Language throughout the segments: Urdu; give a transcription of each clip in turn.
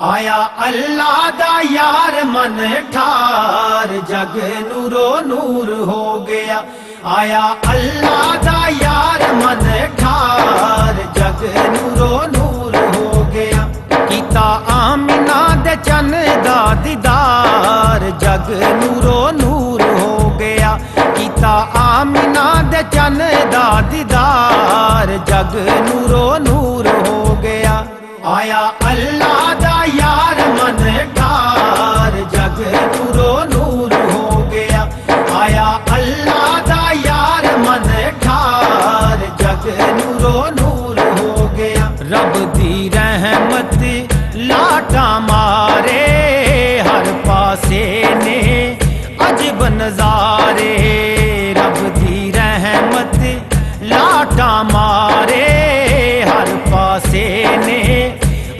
آیا اللہ دا یار من ٹھار جگ نورو نور ہو گیا. آیا اللہ دا یار من ٹھار جگ نورو نور ہو گیا. کیتا آمینہ دے چن دا دیدار جگ نورو نور ہو گیا. کیتا آمینہ دے چن دا دیدار جگ نورو نور ہو گیا. آیا اللہ دا یار من ٹھار جگ نورو نور ہو گیا. آیا اللہ دا یار من ٹھار جگ نورو نور ہو گیا. رب دی رحمت لاٹا مارے ہر پاسے نے عجب نظارے. رب دی رحمت لاٹا مارے ہر پاسے نے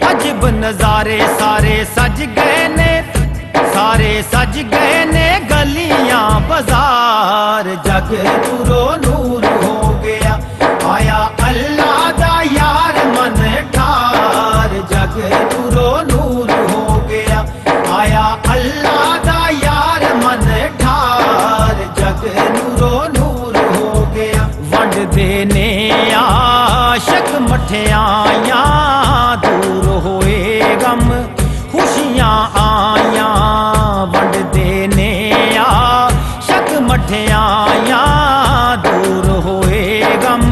عجب نظارے. سارے سج گئے نے سارے سج گئے نے گلیاں بازار جگ نورو نور ہو گیا. آیا اللہ دا یار من ٹھار جگ نورو نور ہو گیا. آیا اللہ دا یار من ٹھار جگ نورو نور ہو گیا. ونڈ دینے عاشق مٹھیاں دور ہوئے غم خوشیاں آیاں. ونڈ دینے عاشق مٹھیاں دور ہوئے غم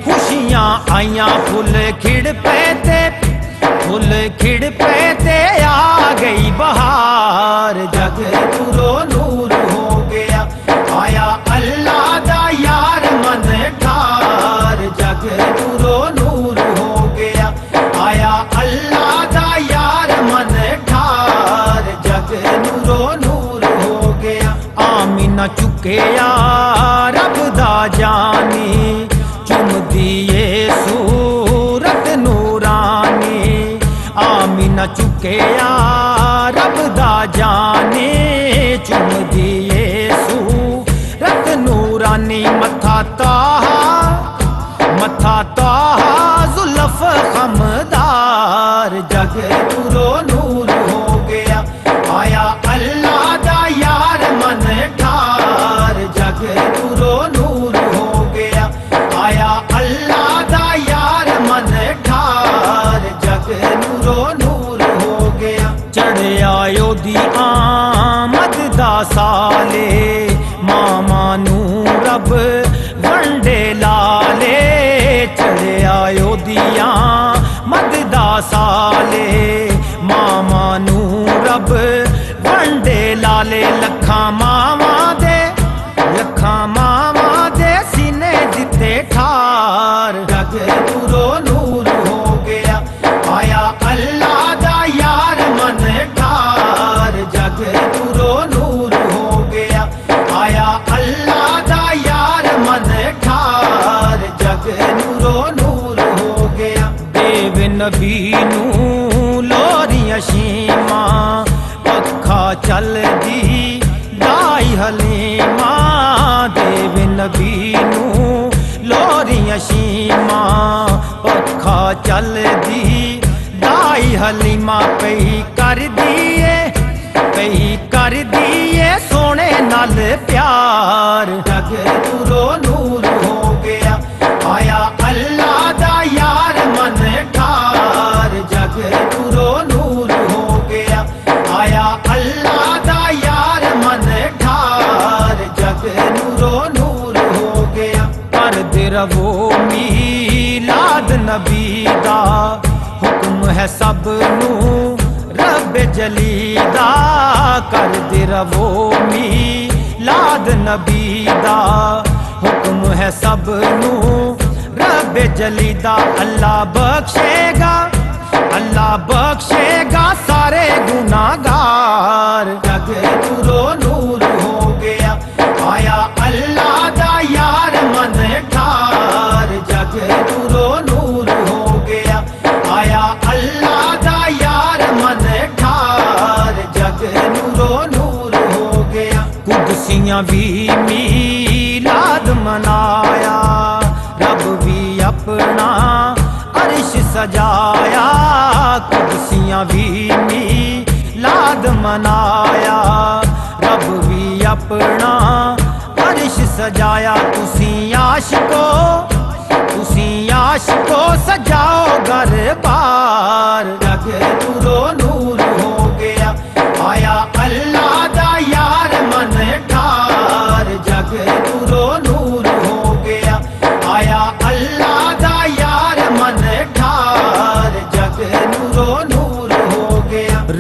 خوشیاں آیاں. پھول کھڑ پے تے آ گئی بہار جگ نورو نور ہو گیا. آیا اللہ دا یار من ٹھار جگ نورو نور ہو گیا. آیا اللہ دا یار من ٹھار جگ نورو نور ہو گیا. آمینہ چکیا رب دا جانی چم دیے صورت نورانی. آمینہ چکیا رب دا جانی چم دیے صورت نورانی. متھا تاہا زلف خمدار جگ نورو نور ہو گیا. آیا اللہ دا یار من ٹھار جگ نورو نور ہو گیا. آیا اللہ دا یار من ٹھار جگ نورو نور ہو گیا. چڑھیا دی آمد دا سالے ماما نو رب ونڈے لالے. چڑھیا دیاں مد دا سالے ماما نو رب ونڈے لالے. لکھاں ماواں دے سینے دتے ٹھار جگ نورو نور ہو گیا. آیا اللہ دا یار من ٹھار جگ نورو نور ہو گیا. آیا اللہ دا یار من ٹھار جگ نورو نور ہو گیا. دیو نبی نو لوریاں شیماں پکھا چل دی دائی حلیماں. دیو نبی نو لوریاں شیماں پکھا چل دی دائی حلیماں. پئی کر دیے سونے نال پیار جگ نورو نور ہو گیا. آیا اللہ دا یار من ٹھار جگ نورو نور ہو گیا. آیا اللہ دا یار من ٹھار جگ نورو نور ہو گیا. کر دے رہو میلاد نبی دا حکم ہے سب نو رب جلی دا. کر دے رہو میلاد نبی دا حکم ہے سب نو رب جلی دا. اللہ بخشے گا سارے گناہگار جگ نورو نور ہو گیا. آیا اللہ دا یار من ٹھار جگ نورو نور ہو گیا. آیا اللہ دا یار من ٹھار جگ نورو نور ہو گیا. قدسیاں بھی میلاد منایا رب بھی اپنا عرش سجایا. قدسیاں ਸਾਡੀਆਂ ਵੀ ਮੀਲਾਦ ਮਨਾਇਆ ਰੱਬ ਵੀ ਆਪਣਾ ਅਰਸ਼ ਸਜਾਇਆ ਤੁਸੀਂ ਆਸ਼ਕੋ ਸਜਾਓ ਘਰ ਬਾਰ ਜਗ ਨੂਰੋ ਨੂਰ ਹੋ ਗਿਆ ਆਇਆ ਅੱਲਾ ਦਾ ਯਾਰ ਮਨ ਠਾਰ ਜਗ ਨੂਰੋ ਨੂਰ ਹੋ ਗਿਆ ਆਇਆ ਅੱਲਾ ਦਾ ਯਾਰ ਮਨ ਠਾਰ ਜਗ ਨੂਰੋ ਨੂਰ ਹੋ ਗਿਆ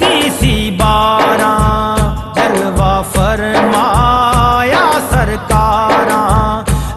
ਦੀ ਸੀ 12 ਜਲਵਾ ਫਰਮਾਇਆ ਸਰਕਾਰਾਂ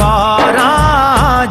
12